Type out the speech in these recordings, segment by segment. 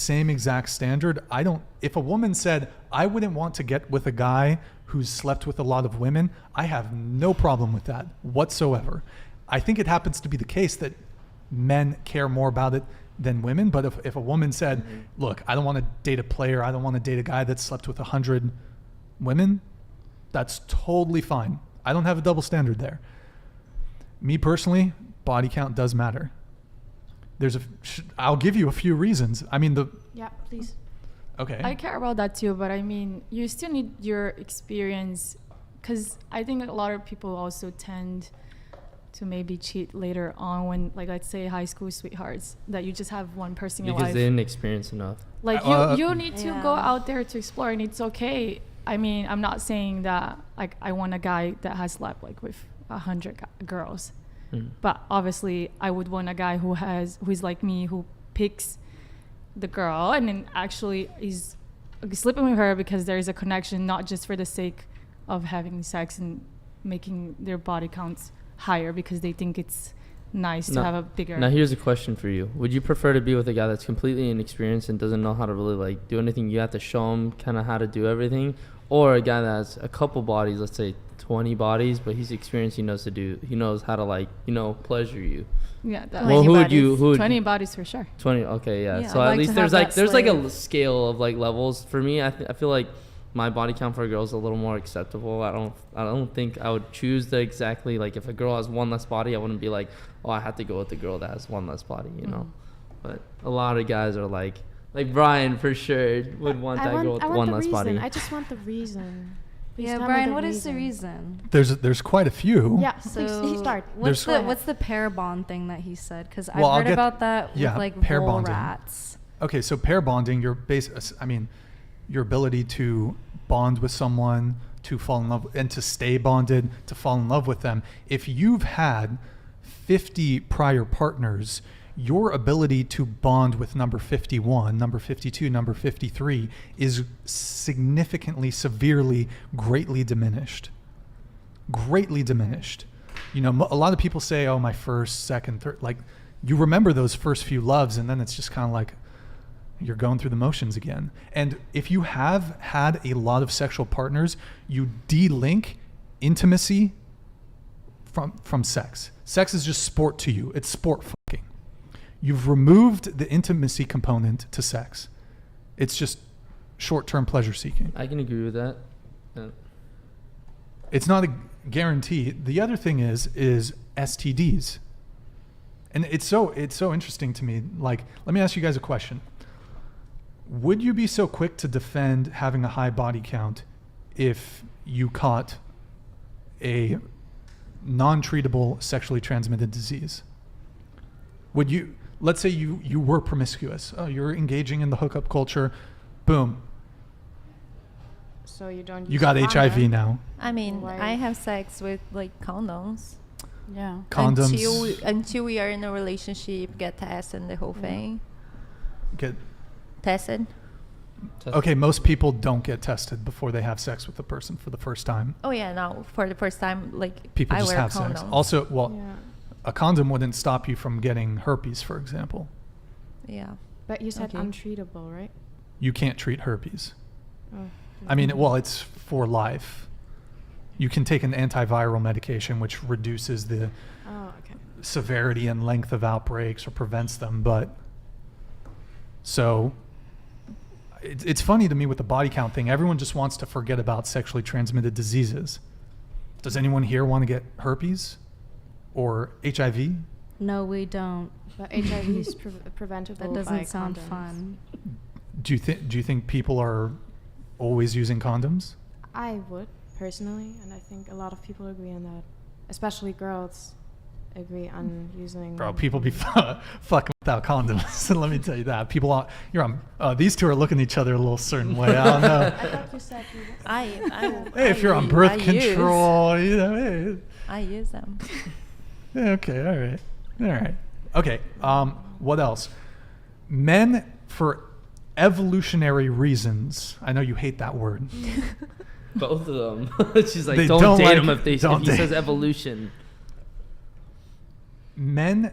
same exact standard. If a woman said, I wouldn't want to get with a guy who's slept with a lot of women, I have no problem with that whatsoever. I think it happens to be the case that men care more about it than women. But if a woman said, look, I don't want to date a player, I don't want to date a guy that slept with 100 women, that's totally fine. I don't have a double standard there. Me personally, body count does matter. I'll give you a few reasons. I mean, Yeah, please. Okay. I care about that too, but I mean, you still need your experience, because I think a lot of people also tend to maybe cheat later on when, like, let's say high school sweethearts, that you just have one person in your life. Because they didn't experience enough. Like, you need to go out there to explore, and it's okay. I mean, I'm not saying that, like, I want a guy that has slept, like, with 100 girls. But obviously, I would want a guy who's like me, who picks the girl and then actually is sleeping with her because there is a connection, not just for the sake of having sex and making their body counts higher because they think it's nice to have a bigger. Now here's a question for you: would you prefer to be with a guy that's completely inexperienced and doesn't know how to really like do anything? You have to show him kind of how to do everything, or a guy that has a couple bodies, let's say 20 bodies, but he's experienced, he knows how to, like, pleasure you? Yeah, well, who would you 20 bodies for sure. 20, okay, yeah. So I'd at like least to have there's that like a scale of like levels. For me, I feel like my body count for a girl is a little more acceptable. I don't think I would choose the exactly, like, if a girl has one less body, I wouldn't be like, oh, I have to go with the girl that has one less body, you know. But a lot of guys are like Brian for sure would want that girl with one less body. I just want the reason. Please yeah, Brian, what is the reason? There's quite a few. Yeah, so please start. What's the pair bond thing that he said? Because I've heard about that with like pair vole bonding. rats. Okay, so pair bonding, your ability to bond with someone, to fall in love and to stay bonded, to fall in love with them. If you've had 50 prior partners, your ability to bond with number 51, number 52, number 53 is significantly, severely, greatly diminished. Greatly diminished. You know, a lot of people say, oh, my first, second, third, like, you remember those first few loves, and then it's just kind of like you're going through the motions again. And if you have had a lot of sexual partners, you de-link intimacy from sex. Sex is just sport to you. It's sport fucking. You've removed the intimacy component to sex. It's just short-term pleasure seeking. I can agree with that. Yeah. It's not a guarantee. The other thing is STDs. And it's so interesting to me. Like, let me ask you guys a question. Would you be so quick to defend having a high body count if you caught a non-treatable sexually transmitted disease? Would you? Let's say you were promiscuous. Oh, you're engaging in the hookup culture. Boom. So you don't. You got HIV now. I mean, I have sex with like condoms. Yeah. Condoms. Until we are in a relationship, get tested and the whole thing. Get tested. Okay, most people don't get tested before they have sex with the person for the first time. Oh yeah, no, for the first time, like people I just wear have condoms. sex. Also, a condom wouldn't stop you from getting herpes, for example. Yeah. But you said untreatable, right? You can't treat herpes. Oh. I mean, well, it's for life. You can take an antiviral medication which reduces the severity and length of outbreaks or prevents them, but so it's funny to me with the body count thing. Everyone just wants to forget about sexually transmitted diseases. Does anyone here want to get herpes or HIV? No, we don't. But HIV is preventable. That doesn't by sound condoms. fun. Do you think people are always using condoms? I would personally, and I think a lot of people agree on that. Especially girls agree on using. Bro, people be fucking without condoms. Let me tell you that. These two are looking at each other a little certain way. I don't know. I thought you said you hey, if you're on birth control, you know, hey. I use them. Yeah, okay, all right. Okay, what else? Men, for evolutionary reasons, I know you hate that word. Both of them. She's like, don't date him if he says evolution. Men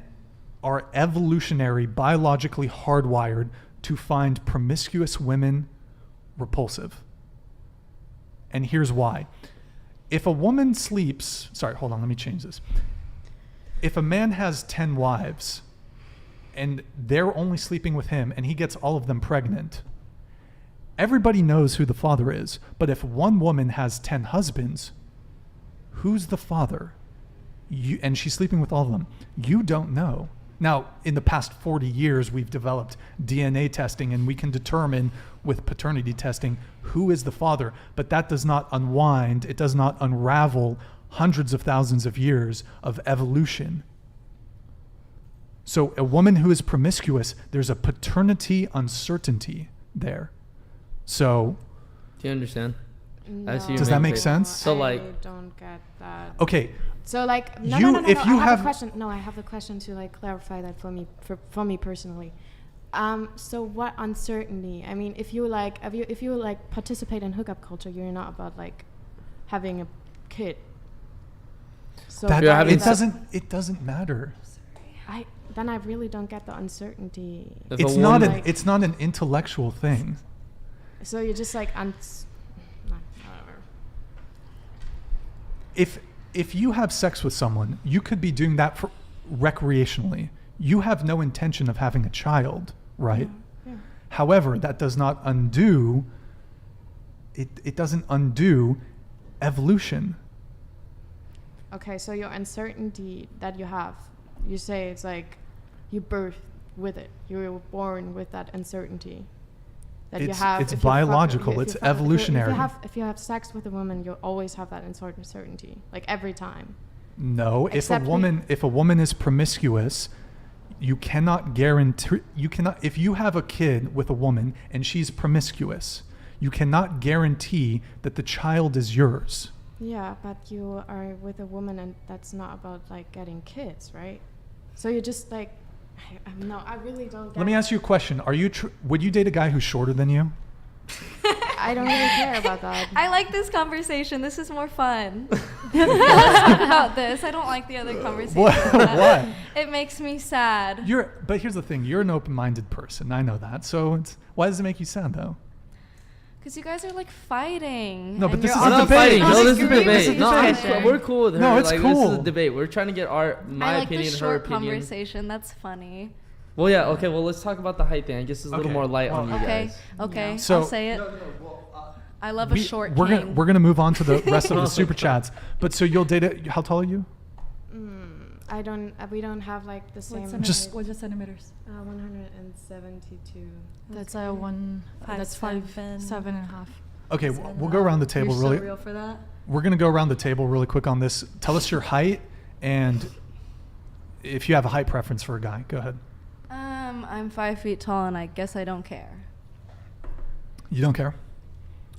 are evolutionary, biologically hardwired to find promiscuous women repulsive. And here's why. If a woman sleeps, sorry, hold on, let me change this. If a man has 10 wives and they're only sleeping with him and he gets all of them pregnant, everybody knows who the father is. But if one woman has 10 husbands, who's the father? And she's sleeping with all of them. You don't know. Now, in the past 40 years, we've developed DNA testing, and we can determine with paternity testing who is the father, but that does not unwind, it does not unravel hundreds of thousands of years of evolution. So a woman who is promiscuous, there's a paternity uncertainty there. So, do you understand? No, does that make sense? So I like, don't get that. Okay. So like, no, I have a question. No, I have a question to like clarify that for me personally. So what uncertainty? I mean, if you participate in hookup culture, you're not about like having a kid. So it doesn't matter. Then I really don't get the uncertainty. It's not an intellectual thing. So you're just like whatever. If you have sex with someone, you could be doing that for recreationally. You have no intention of having a child, right? Yeah. However, that does not undo it doesn't undo evolution. Okay, so your uncertainty that you have, you say it's like you birth with it. You were born with that uncertainty. That you have. It's biological. It's evolutionary. If you have sex with a woman, you'll always have that uncertainty, like every time. No, if a woman is promiscuous, you cannot guarantee. If you have a kid with a woman and she's promiscuous, you cannot guarantee that the child is yours. Yeah, but you are with a woman, and that's not about like getting kids, right? So you're just like. I really don't get. Let me ask you a question. Would you date a guy who's shorter than you? I don't really care about that. I like this conversation. This is more fun. About this. I don't like the other conversation. What? It makes me sad. But here's the thing. You're an open-minded person. I know that. So why does it make you sad, though? Because you guys are like fighting. No, but this is we're a not debate. fighting. No, this is a This is debate. a No, discussion. we're cool with her. No, it's like, cool. This is a debate. We're trying to get my opinion, the her short opinion. Conversation. That's funny. Well, yeah. Okay. Well, let's talk about the height thing. I guess it's a little more light on you guys. Okay. So, I'll say it. I love a short king. We're gonna move on to the rest of the super chats. But so you'll date it. How tall are you? I don't. We don't have like the same. What's your centimeters? 172. That's one. That's 5'7.5". Okay, we'll go around the table You're really. so real for that. We're gonna go around the table really quick on this. Tell us your height and if you have a height preference for a guy. Go ahead. I'm 5 feet tall, and I guess I don't care. You don't care?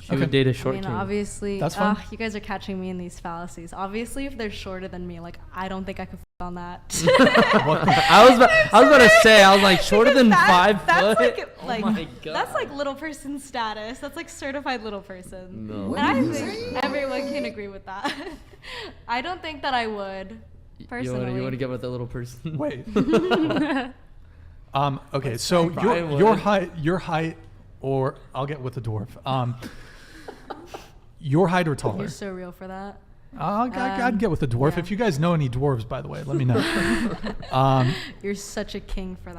She would date a short king. Obviously, that's fine. You guys are catching me in these fallacies. Obviously, if they're shorter than me, like I don't think I could on that. I was about to say, I was like, shorter than 5 foot. That's like, oh my God. That's like little person status. That's like certified little person. No. And I think everyone can agree with that. I don't think that I would. Personally, you want to get with the little person? Wait. Okay, so your height, or I'll get with the dwarf. Your height or taller? You're so real for that. I'd get with the dwarf. Yeah. If you guys know any dwarves, by the way, let me know. You're such a king for that.